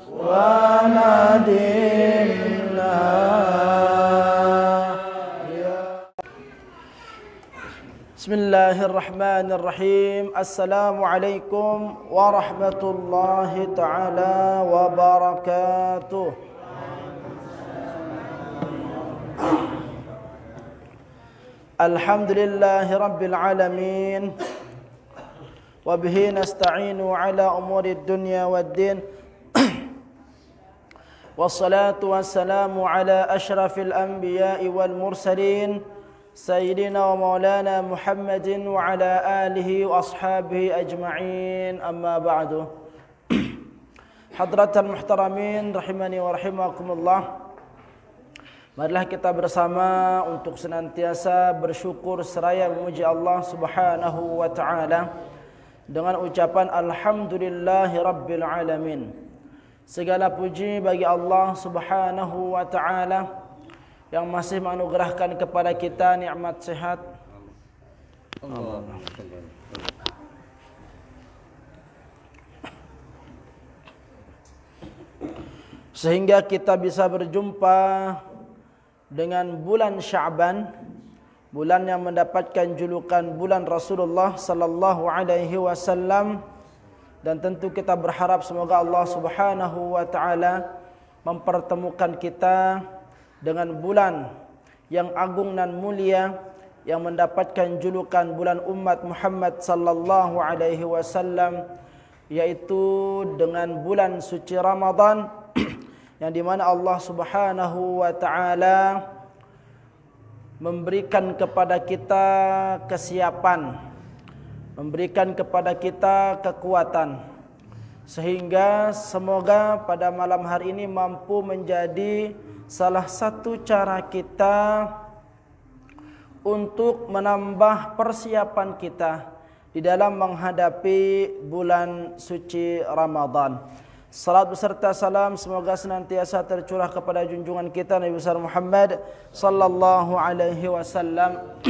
وندمنا بسم الله الرحمن الرحيم. السلام عليكم ورحمة الله تعالى وبركاته. الحمد لله رب العالمين وبه نستعين على أمور الدنيا والدين والصلاة والسلام على أشرف الأنبياء والمرسلين سيدنا ومولانا محمد وعلى آله وأصحابه أجمعين. أما بعد. حضرة المحترمين rahimani wa rahimakumullah. Marilah kita bersama untuk senantiasa bersyukur seraya memuji Allah Subhanahu wa taala dengan ucapan alhamdulillahi rabbil alamin. Segala puji bagi Allah Subhanahu wa taala yang masih menganugerahkan kepada kita nikmat sehat. Sehingga kita bisa berjumpa dengan bulan Sya'ban, bulan yang mendapatkan julukan bulan Rasulullah sallallahu alaihi wasallam, dan tentu kita berharap semoga Allah Subhanahu wa taala mempertemukan kita dengan bulan yang agung dan mulia yang mendapatkan julukan bulan umat Muhammad sallallahu alaihi wasallam, yaitu dengan bulan suci Ramadan yang di mana Allah Subhanahu wa taala memberikan kepada kita kesiapan, memberikan kepada kita kekuatan, sehingga semoga pada malam hari ini mampu menjadi salah satu cara kita untuk menambah persiapan kita di dalam menghadapi bulan suci Ramadan. Salat beserta salam semoga senantiasa tercurah kepada junjungan kita Nabi besar Muhammad sallallahu alaihi wasallam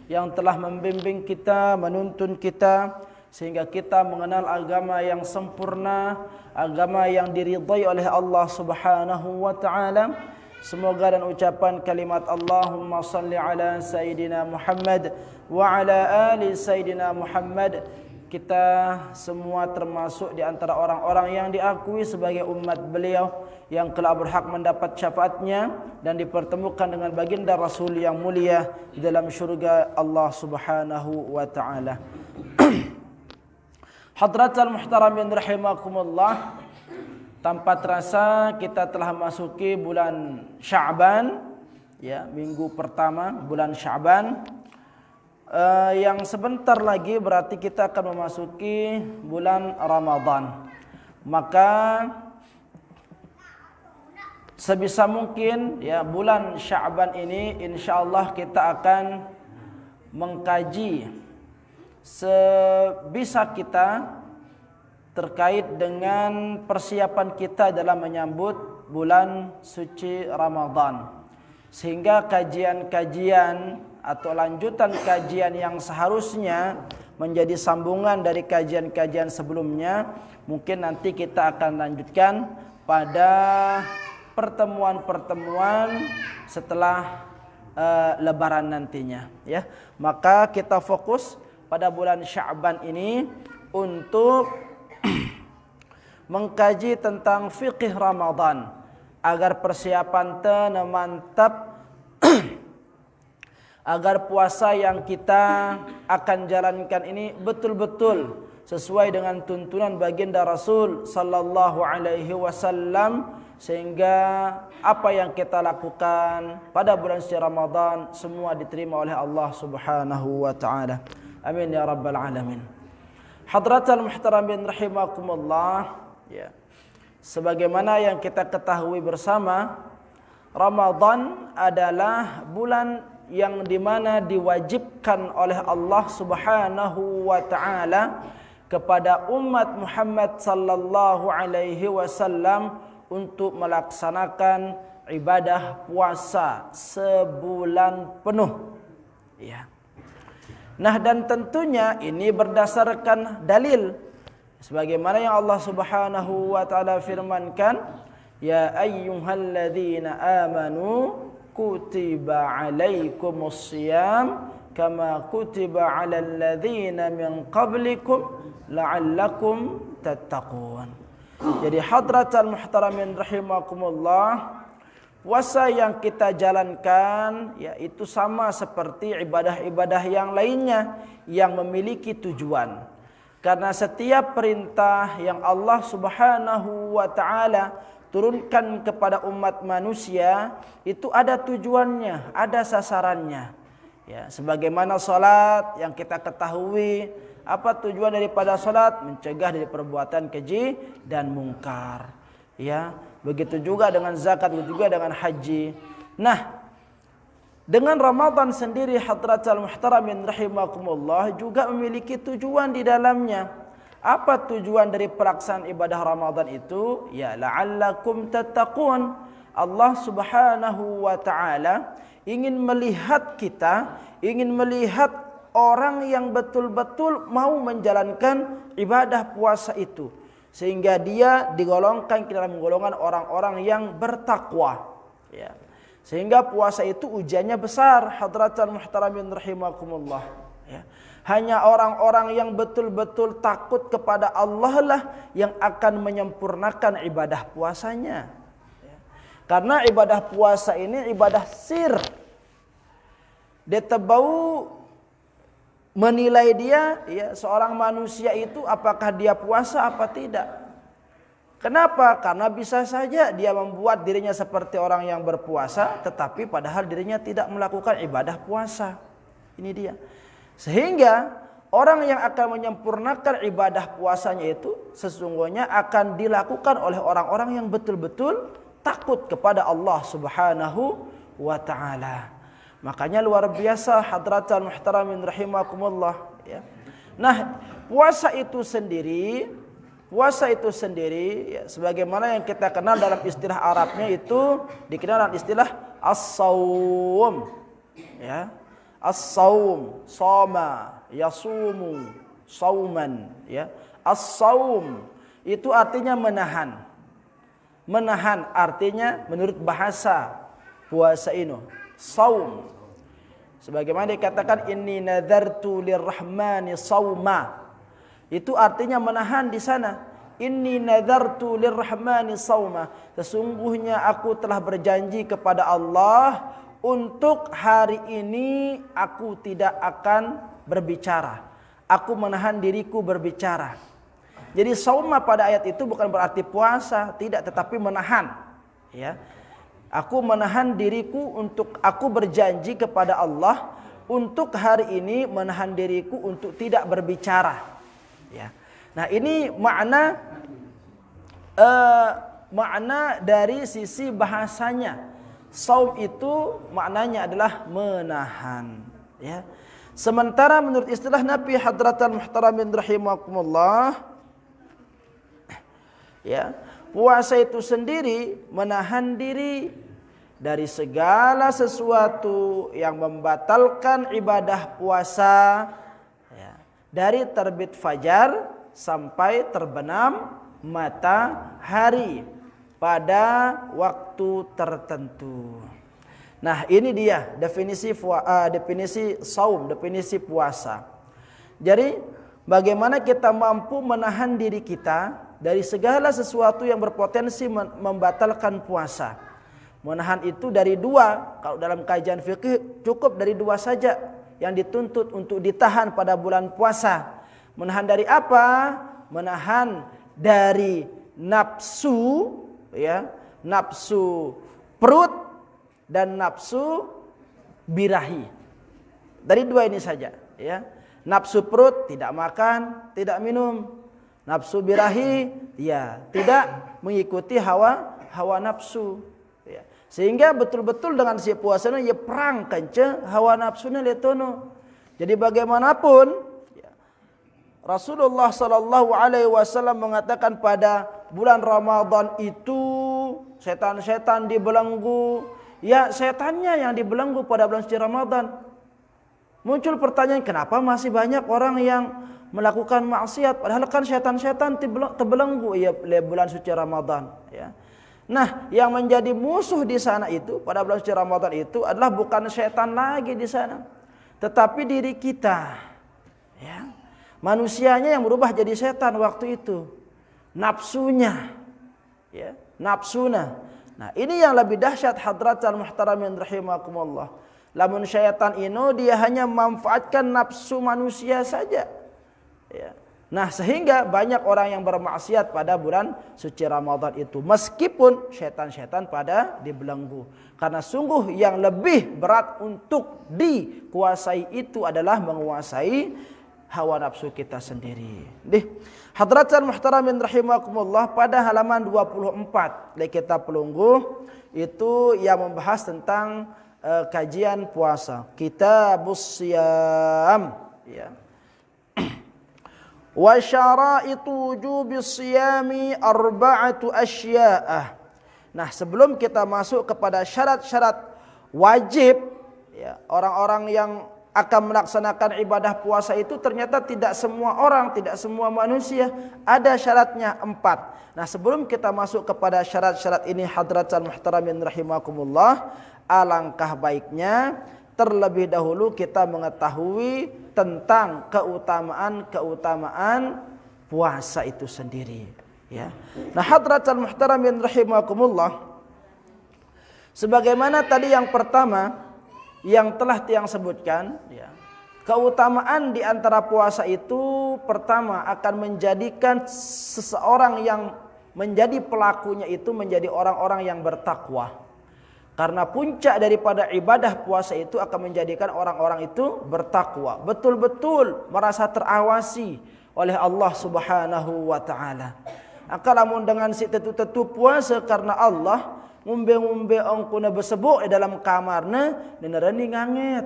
yang telah membimbing kita, menuntun kita sehingga kita mengenal agama yang sempurna, agama yang diridhai oleh Allah Subhanahu wa taala. Semoga dan ucapan kalimat Allahumma salli ala Sayyidina Muhammad wa ala ali Sayyidina Muhammad, kita semua termasuk di antara orang-orang yang diakui sebagai umat beliau yang kelak berhak mendapat syafaatnya dan dipertemukan dengan baginda Rasul yang mulia di dalam syurga Allah Subhanahu wa taala. Hadratal muhtaramin rahimakumullah, tanpa terasa kita telah masuki bulan Sya'ban, ya, minggu pertama bulan Sya'ban. Yang sebentar lagi berarti kita akan memasuki bulan Ramadan. Maka sebisa mungkin ya bulan Sya'ban ini insyaallah kita akan mengkaji sebisa kita terkait dengan persiapan kita dalam menyambut bulan suci Ramadan, sehingga kajian-kajian atau lanjutan kajian yang seharusnya menjadi sambungan dari kajian-kajian sebelumnya mungkin nanti kita akan lanjutkan pada pertemuan-pertemuan setelah Lebaran nantinya, ya. Maka kita fokus pada bulan Sya'ban ini untuk mengkaji tentang fikih Ramadan agar persiapan mantap agar puasa yang kita akan jalankan ini betul-betul sesuai dengan tuntunan baginda Rasul sallallahu alaihi wasallam, sehingga apa yang kita lakukan pada bulan suci Ramadan semua diterima oleh Allah Subhanahu wa taala. Amin ya rabbal alamin. Hadratal muhtaramin rahimakumullah, ya. Sebagaimana yang kita ketahui bersama, Ramadan adalah bulan yang dimana diwajibkan oleh Allah Subhanahu wa taala kepada umat Muhammad sallallahu alaihi wasallam untuk melaksanakan ibadah puasa sebulan penuh, ya. Nah, dan tentunya ini berdasarkan dalil Sebagaimana yang Allah Subhanahu wa taala firmankan, ya ayyuhalladzina amanu kutiba alaikumus shiyam kama kutiba alal ladzina min qablikum la'allakum tattaqun. Jadi hadratal muhtaramin rahimakumullah, puasa yang kita jalankan yaitu sama seperti ibadah-ibadah yang lainnya yang memiliki tujuan. Karena setiap perintah yang Allah Subhanahu wa taala turunkan kepada umat manusia itu ada tujuannya, ada sasarannya. Ya, sebagaimana salat yang kita ketahui, apa tujuan daripada salat? Mencegah dari perbuatan keji dan mungkar. Ya, begitu juga dengan zakat, begitu juga dengan haji. Nah, dengan Ramadan sendiri hadratal muhtaramin rahimakumullah juga memiliki tujuan di dalamnya. Apa tujuan dari pelaksanaan ibadah Ramadan itu? Ya la'allakum tattaqun. Allah Subhanahu wa taala ingin melihat kita, ingin melihat orang yang betul-betul mau menjalankan ibadah puasa itu, sehingga dia digolongkan ke dalam golongan orang-orang yang bertakwa. Ya. Sehingga puasa itu ujiannya besar, hadratan muhtaramin rahimakumullah. Ya. Hanya orang-orang yang betul-betul takut kepada Allah lah yang akan menyempurnakan ibadah puasanya. Ya. Karena ibadah puasa ini ibadah sir. Dia tahu menilai dia, ya, seorang manusia itu apakah dia puasa apa tidak. Kenapa? Karena bisa saja dia membuat dirinya seperti orang yang berpuasa, tetapi padahal dirinya tidak melakukan ibadah puasa. Ini dia. Sehingga orang yang akan menyempurnakan ibadah puasanya itu sesungguhnya akan dilakukan oleh orang-orang yang betul-betul takut kepada Allah Subhanahu wa taala. Makanya luar biasa hadratan muhtaramin rahimakumullah, ya. Nah, puasa itu sendiri ya, sebagaimana yang kita kenal dalam istilah Arabnya itu dikenal dengan istilah as-saum, ya. As-saum, soma, yasumu, sauman, ya. As-saum itu artinya menahan. Menahan artinya menurut bahasa puasa ini saum. Sebagaimana dikatakan inni nadartu lirrahmani sauma. Itu artinya menahan di sana. Inni nadartu lirrahmani sauma. Sesungguhnya aku telah berjanji kepada Allah untuk hari ini aku tidak akan berbicara. Aku menahan diriku berbicara. Jadi sauma pada ayat itu bukan berarti puasa, tidak, tetapi menahan, ya. Aku menahan diriku untuk aku berjanji kepada Allah untuk hari ini menahan diriku untuk tidak berbicara. Ya. Nah, ini makna dari sisi bahasanya. Saum itu maknanya adalah menahan. Ya. Sementara menurut istilah Nabi hadratan muhtaramin rahimakumullah, ya, puasa itu sendiri menahan diri dari segala sesuatu yang membatalkan ibadah puasa, ya, dari terbit fajar sampai terbenam matahari pada waktu tertentu. Nah, ini dia definisi saum, definisi puasa. Jadi bagaimana kita mampu menahan diri kita dari segala sesuatu yang berpotensi membatalkan puasa. Menahan itu dari dua. Kalau dalam kajian fikih cukup dari dua saja yang dituntut untuk ditahan pada bulan puasa. Menahan dari apa? Menahan dari nafsu, ya, nafsu perut dan nafsu birahi. Dari dua ini saja, ya. Nafsu perut tidak makan, tidak minum. Nafsu birahi, ya, tidak mengikuti hawa nafsu. Ya. Sehingga betul-betul dengan si puasanya ya perang kence hawa nafsunya letono. Jadi bagaimanapun, ya, Rasulullah sallallahu alaihi wasallam mengatakan pada bulan Ramadan itu setan-setan dibelenggu. Ya, setannya yang dibelenggu pada bulan suci Ramadan. Muncul pertanyaan, kenapa masih banyak orang yang melakukan maksiat padahal kan syaitan-syaitan terbelenggu ya bulan suci Ramadan, ya. Nah, yang menjadi musuh di sana itu pada bulan suci Ramadan itu adalah bukan syaitan lagi di sana, tetapi diri kita. Ya. Manusianya yang berubah jadi setan waktu itu. Nafsunya. Ya, nafsuna. Nah, ini yang lebih dahsyat hadratal muhtaramin rahimakumullah. Lamun syaitan ini dia hanya memanfaatkan nafsu manusia saja. Ya. Nah, sehingga banyak orang yang bermaksiat pada bulan suci Ramadan itu, meskipun syaitan-syaitan pada dibelenggu. Karena sungguh yang lebih berat untuk dikuasai itu adalah menguasai hawa nafsu kita sendiri. Hadratan muhtaramin rahimakumullah, pada halaman 24 dari kitab Pelunggu itu yang membahas tentang kajian puasa. Kitabus Siyam, ya. Wa syara'itu wujubis siyami arba'atu asya'ah. Nah, sebelum kita masuk kepada syarat-syarat wajib, ya, orang-orang yang akan melaksanakan ibadah puasa itu ternyata tidak semua orang, tidak semua manusia, ada syaratnya 4. Nah, sebelum kita masuk kepada syarat-syarat ini hadratan muhtaramin rahimakumullah, alangkah baiknya terlebih dahulu kita mengetahui tentang keutamaan puasa itu sendiri, ya. Nah, hadratan muhtaramin rahimakumullah, sebagaimana tadi yang pertama yang telah tiang sebutkan, ya, keutamaan di antara puasa itu pertama akan menjadikan seseorang yang menjadi pelakunya itu menjadi orang-orang yang bertakwa. Karena puncak daripada ibadah puasa itu akan menjadikan orang-orang itu bertakwa, betul-betul merasa terawasi oleh Allah Subhanahu wa taala. Akalamun dengan si tetu-tetu puasa karena Allah, ngumbe-ngumbe ongkuna bersebut di dalam kamarna, dina rani nganget.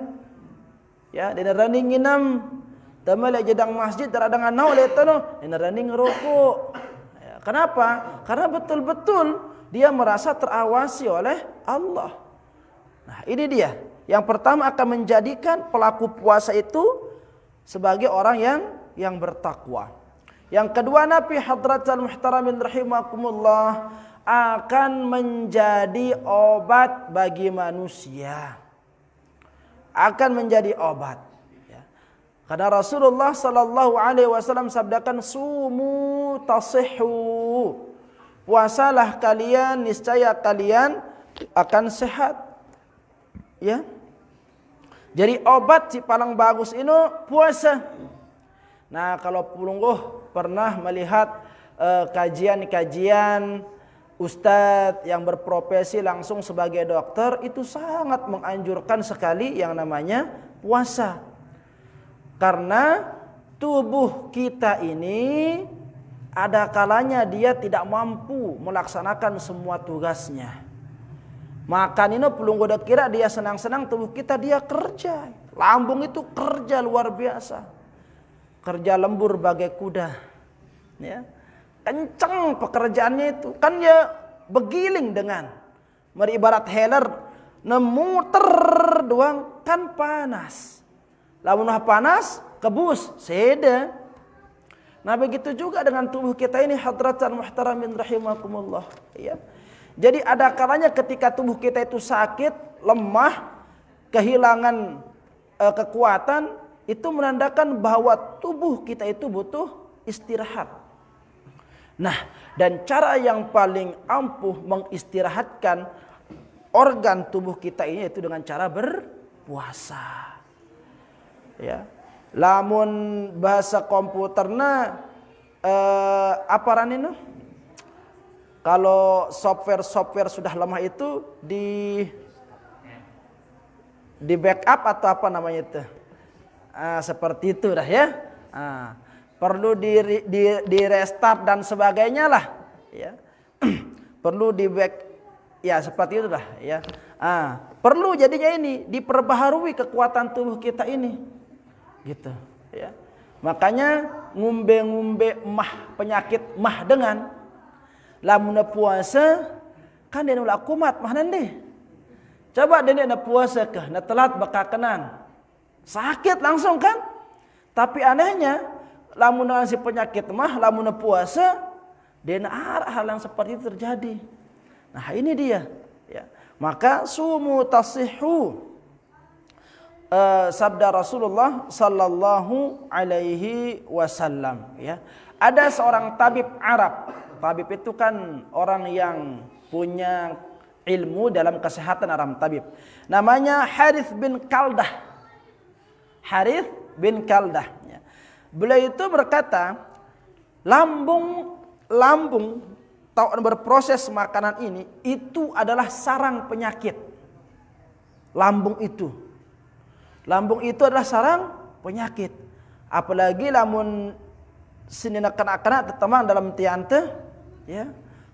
Ya, dina rani nginam. Tamale jedang masjid terada nganau letano, dina rani ngerokok. Ya, kenapa? Karena betul-betul dia merasa terawasi oleh Allah. Nah, ini dia. Yang pertama akan menjadikan pelaku puasa itu sebagai orang yang bertakwa. Yang kedua, Nabi hadratal muhtaramin rahimakumullah, akan menjadi obat bagi manusia. Akan menjadi obat. Ya. Karena Rasulullah sallallahu alaihi wasallam sabdakan, sumu tasihhu. Puasalah kalian, niscaya kalian akan sehat. Ya. Jadi obat si paling bagus ini puasa. Nah, kalau Pelungguh pernah melihat kajian-kajian ustadz yang berprofesi langsung sebagai dokter, itu sangat menganjurkan sekali yang namanya puasa. Karena tubuh kita ini ada kalanya dia tidak mampu melaksanakan semua tugasnya. Makan ini Pelungguh dak kira dia senang-senang, tubuh kita dia kerja. Lambung itu kerja luar biasa. Kerja lembur bagai kuda. Ya. Kencang pekerjaannya itu. Kan dia begiling dengan ibarat healer, nemuter doang kan panas. Lamun panas kebus seda. Nah, begitu juga dengan tubuh kita ini hadratan muhtaramin rahimakumullah, ya. Jadi ada kalanya ketika tubuh kita itu sakit, lemah, kehilangan kekuatan, itu menandakan bahwa tubuh kita itu butuh istirahat. Nah, dan cara yang paling ampuh mengistirahatkan organ tubuh kita ini yaitu dengan cara berpuasa. Ya. Lamun bahasa komputerna apa raninu? Kalau software sudah lemah itu di backup atau apa namanya itu? Seperti itu dah ya. Perlu di restart dan sebagainya lah, ya. Perlu di back, ya seperti itu dah, ya. Perlu jadinya ini diperbaharui kekuatan tubuh kita ini, gitu, ya. Makanya ngumbe-ngumbe penyakit dengan lamun puasa kan dia nula kumat mah nanti. Coba dia na puasa kah, na telat bakakenan. Sakit langsung kan? Tapi anehnya, lamun si penyakit mah, lamun puasa, dan hal yang seperti itu terjadi. Nah ini dia. Ya. Maka sumu tasihu. Sabda Rasulullah sallallahu alaihi wasallam. Ya. Ada seorang tabib Arab. Tabib itu kan orang yang punya ilmu dalam kesehatan Arab, tabib. Namanya Harith bin Kaldah. Harith bin Kaldah. Ya. Beliau itu berkata, lambung berproses makanan ini itu adalah sarang penyakit. Lambung itu adalah sarang penyakit. Apalagi lamun sini kanak-kanak tetemang dalam tiante, ya.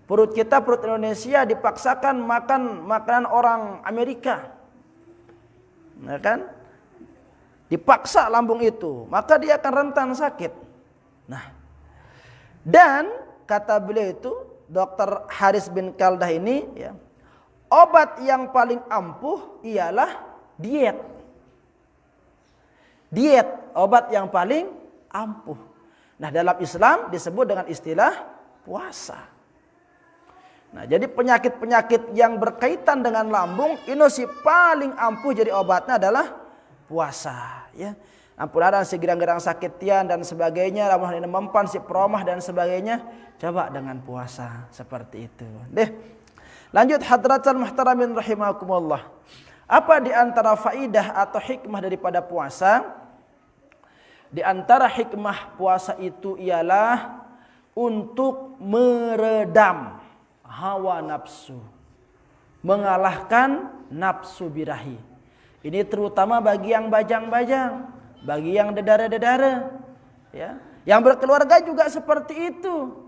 Perut Indonesia dipaksakan makan makanan orang Amerika. Nah kan? Dipaksa lambung itu, maka dia akan rentan sakit. Nah, dan kata beliau itu, Dr. Haris bin Kaldah ini, ya, obat yang paling ampuh ialah diet. Diet, obat yang paling ampuh. Nah, dalam Islam disebut dengan istilah puasa. Nah, jadi penyakit-penyakit yang berkaitan dengan lambung, ini si paling ampuh jadi obatnya adalah puasa. Ya, ampun ada si gerang-gerang sakitian dan sebagainya, ramah ini mempan si promah dan sebagainya, coba dengan puasa seperti itu. Deh, lanjut hadratul muhtaramin rahimakumullah. Apa di antara faidah atau hikmah daripada puasa? Di antara hikmah puasa itu ialah untuk meredam hawa nafsu, mengalahkan nafsu birahi. Ini terutama bagi yang bajang-bajang, bagi yang dedara-dedara, ya. Yang berkeluarga juga seperti itu.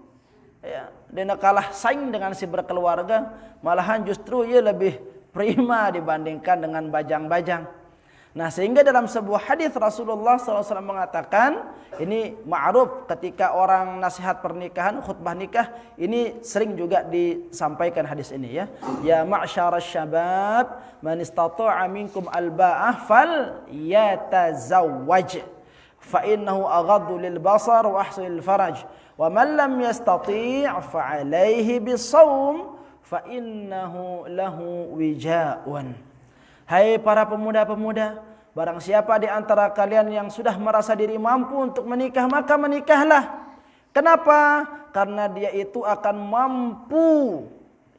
Ya, dan kalah saing dengan si berkeluarga, malahan justru ia lebih prima dibandingkan dengan bajang-bajang. Nah, sehingga dalam sebuah hadis Rasulullah SAW mengatakan, ini ma'ruf ketika orang nasihat pernikahan, khutbah nikah, ini sering juga disampaikan hadis ini, ya. Ya ma'syarasy syabab, man istata'a minkum alba'ah fal yatazawwaj fa innahu aghaddu lil basar wa ahsanu lil faraj wa man lam yastati' fa 'alaihi bisawm fa innahu lahu wija'un. Hai para pemuda-pemuda, barang siapa di antara kalian yang sudah merasa diri mampu untuk menikah, maka menikahlah. Kenapa? Karena dia itu akan mampu,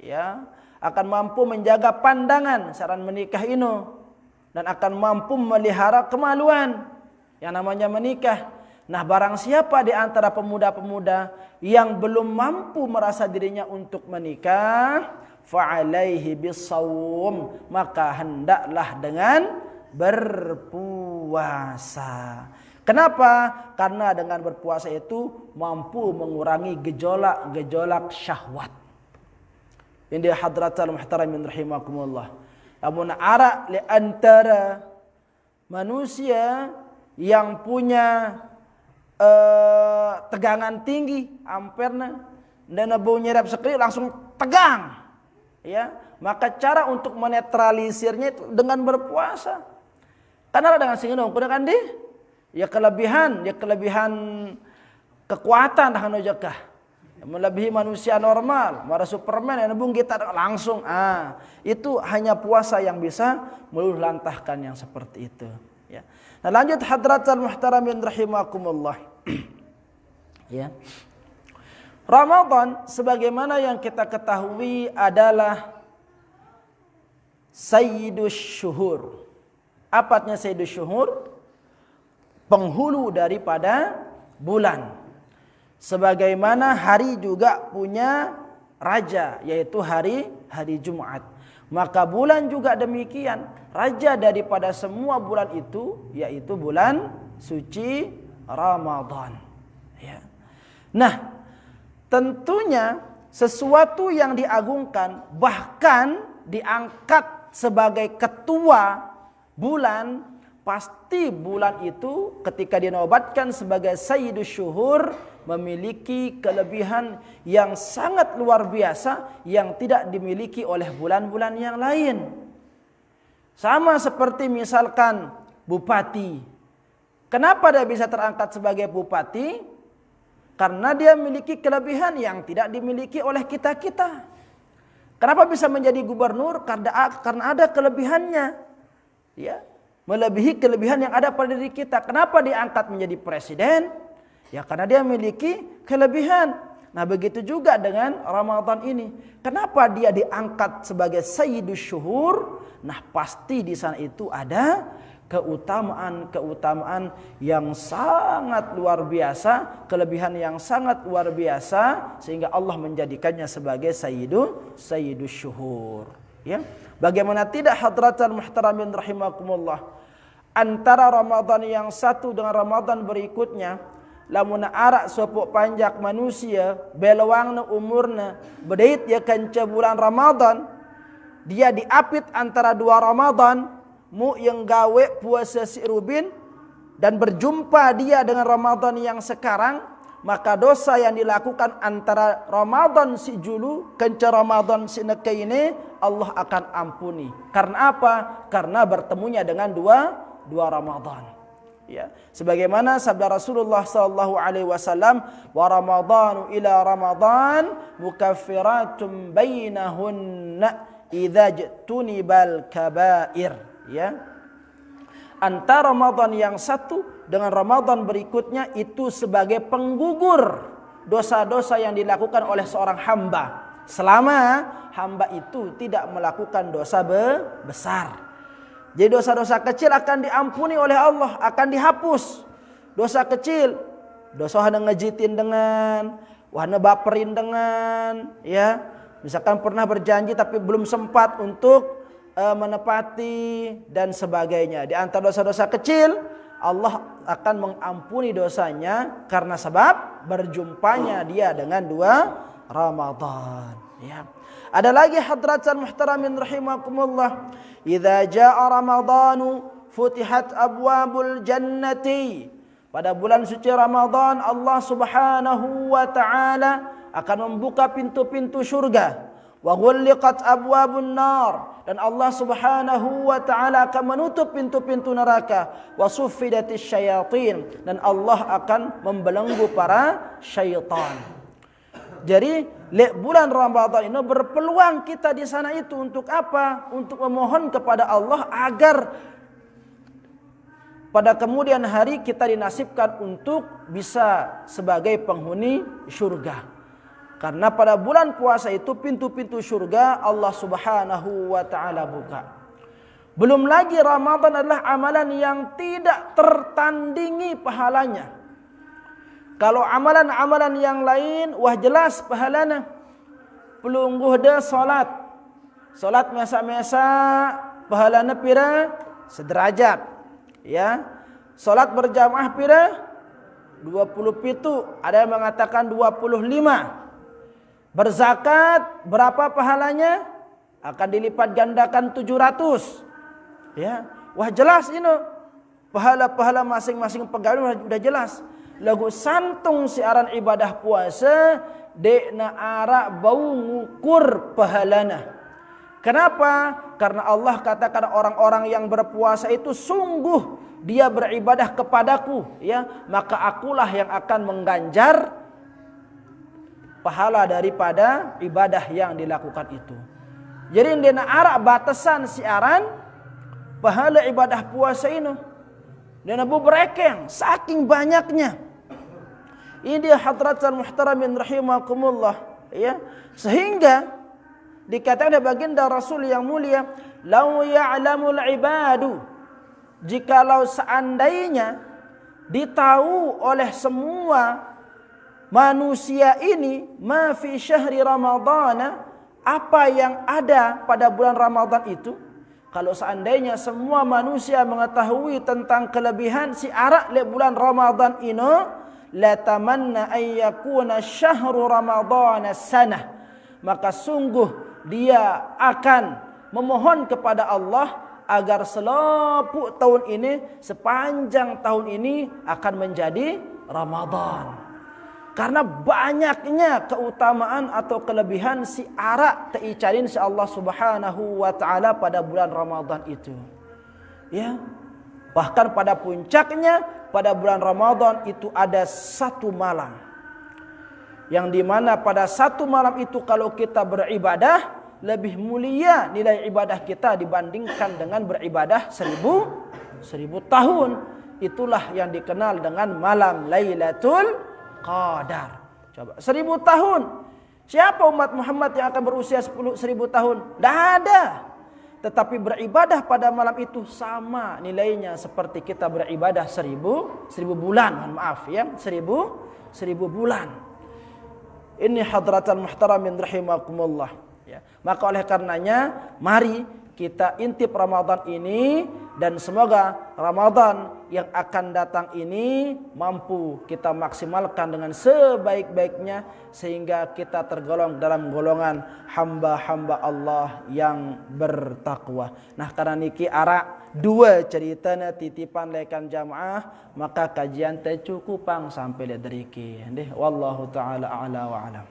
ya, akan mampu menjaga pandangan saran menikah ini, dan akan mampu memelihara kemaluan yang namanya menikah. Nah, barang siapa di antara pemuda-pemuda yang belum mampu merasa dirinya untuk menikah, fa'alaihi bisawm, maka hendaklah dengan berpuasa. Kenapa? Karena dengan berpuasa itu mampu mengurangi gejolak-gejolak syahwat. Ini hadratul muhtaramin rahimakumullah. Namun ara li antara manusia yang punya tegangan tinggi, amperna, dan bau nyerap sekali langsung tegang. Ya, maka cara untuk menetralisirnya itu dengan berpuasa. Karena dengan singgung kan deh, ya kelebihan kekuatan dah nojaka. Melebihi manusia normal, mara Superman yang nebung kita langsung. Itu hanya puasa yang bisa meluluhlantahkan yang seperti itu. Ya. Nah, lanjut hadratul muhtaramin rahimakumullah. Ya. Ramadan sebagaimana yang kita ketahui adalah Sayyidus Syuhur. Apa artinya Sayyidus Syuhur? Penghulu daripada bulan. Sebagaimana hari juga punya raja, yaitu hari Jumat. Maka bulan juga demikian. Raja daripada semua bulan itu yaitu bulan suci Ramadan. Ya. Nah, tentunya sesuatu yang diagungkan, bahkan diangkat sebagai ketua bulan, pasti bulan itu ketika dinobatkan sebagai Sayyidus Syuhur memiliki kelebihan yang sangat luar biasa yang tidak dimiliki oleh bulan-bulan yang lain. Sama seperti misalkan bupati. Kenapa dia bisa terangkat sebagai bupati? Karena dia memiliki kelebihan yang tidak dimiliki oleh kita-kita. Kenapa bisa menjadi gubernur? Karena ada kelebihannya. Ya, melebihi kelebihan yang ada pada diri kita. Kenapa diangkat menjadi presiden? Ya karena dia memiliki kelebihan. Nah begitu juga dengan Ramadan ini. Kenapa dia diangkat sebagai Sayyidus Syuhur? Nah pasti di sana itu ada keutamaan yang sangat luar biasa, kelebihan yang sangat luar biasa, sehingga Allah menjadikannya sebagai Sayyidus Syuhur. Ya, bagaimana tidak hadratan muhtaramin rahimakumullah, antara Ramadan yang satu dengan Ramadan berikutnya, lamun arak sopok panjak manusia, belawangna umurna, bedait ya kanca bulan Ramadan, dia diapit antara dua Ramadan, mu yang gawe puasa si Rubin dan berjumpa dia dengan Ramadan yang sekarang, maka dosa yang dilakukan antara Ramadan si julu kenca Ramadan si neke ini Allah akan ampuni. Karena apa? Karena bertemunya dengan dua Ramadan. Ya, sebagaimana sabda Rasulullah sallallahu alaihi wasallam, wa ramadhanu ila ramadan mukaffiratun bainahunna idza jtunibal kabair. Ya, antara Ramadan yang satu dengan Ramadan berikutnya itu sebagai penggugur dosa-dosa yang dilakukan oleh seorang hamba, selama hamba itu tidak melakukan dosa besar. Jadi dosa-dosa kecil akan diampuni oleh Allah, akan dihapus. Dosa kecil, dosa hana ngejitin dengan, hana baperin dengan, ya, misalkan pernah berjanji tapi belum sempat untuk menepati dan sebagainya. Di antara dosa-dosa kecil, Allah akan mengampuni dosanya karena sebab berjumpanya dia dengan dua Ramadan. Ya. Ada lagi hadratan muhtaramin rahimakumullah, idza jaa ramadhanu futihat abwabul jannati. Pada bulan suci Ramadan Allah Subhanahu wa taala akan membuka pintu-pintu surga. Wa ghulliqat abwabun nar, dan Allah Subhanahu wa taala akan menutup pintu-pintu neraka. Wa suffidatis syayatin, dan Allah akan membelenggu para syaitan. Jadi bulan Ramadan ini berpeluang kita di sana itu untuk apa? Untuk memohon kepada Allah agar pada kemudian hari kita dinasibkan untuk bisa sebagai penghuni syurga. Karena pada bulan puasa itu pintu-pintu syurga Allah Subhanahu wa taala buka. Belum lagi Ramadan adalah amalan yang tidak tertandingi pahalanya. Kalau amalan-amalan yang lain wah jelas pahalana. Pelungguh dah salat. Salat mesa-mesa pahalana pira? Sederajat. Ya. Salat berjamaah pira? 27, ada yang mengatakan 25. Berzakat berapa pahalanya? Akan dilipat gandakan 700. Ya, wah jelas ini. Pahala-pahala masing-masing pegawai sudah jelas. Lagu santung siaran ibadah puasa dekna arak bau ngukur pahalana. Kenapa? Karena Allah katakan orang-orang yang berpuasa itu sungguh dia beribadah kepadaku, ya, maka akulah yang akan mengganjar pahala daripada ibadah yang dilakukan itu. Jadi dena arak batasan siaran pahala ibadah puasa ini. Dena berekeng saking banyaknya. Ini dia hadratan muhtaramin rahimakumullah, ya. Sehingga dikatakan baginda Rasul yang mulia, "Lau ya'lamul ibadu", jikalau seandainya ditahu oleh semua manusia ini ma fi syahri ramadhana, apa yang ada pada bulan Ramadan itu. Kalau seandainya semua manusia mengetahui tentang kelebihan si arak le bulan Ramadan ini, la tamanna ay yakuna syahru ramadhana sanah, maka sungguh dia akan memohon kepada Allah agar selaput tahun ini, sepanjang tahun ini akan menjadi Ramadan. Karena banyaknya keutamaan atau kelebihan si arak teicarin si Allah Subhanahu wa taala pada bulan Ramadan itu. Ya. Bahkan pada puncaknya pada bulan Ramadan itu ada satu malam, yang dimana pada satu malam itu kalau kita beribadah lebih mulia nilai ibadah kita dibandingkan dengan beribadah 1000 tahun. Itulah yang dikenal dengan malam Lailatul Qadar. Coba 1000 tahun. Siapa umat Muhammad yang akan berusia 1000 tahun? Tidak ada. Tetapi beribadah pada malam itu sama nilainya seperti kita beribadah 1000 bulan. Mohon maaf ya, 1000 bulan. Ini hadratal muhtaramin rahimakumullah. Ya. Maka oleh karenanya mari kita intip Ramadan ini, dan semoga Ramadan yang akan datang ini mampu kita maksimalkan dengan sebaik-baiknya sehingga kita tergolong dalam golongan hamba-hamba Allah yang bertakwa. Nah, karena niki arak dua ceritanya titipan lekan jamaah, maka kajian teh cukupang sampai lihat deriki. Wallahu taala a'la wa alam.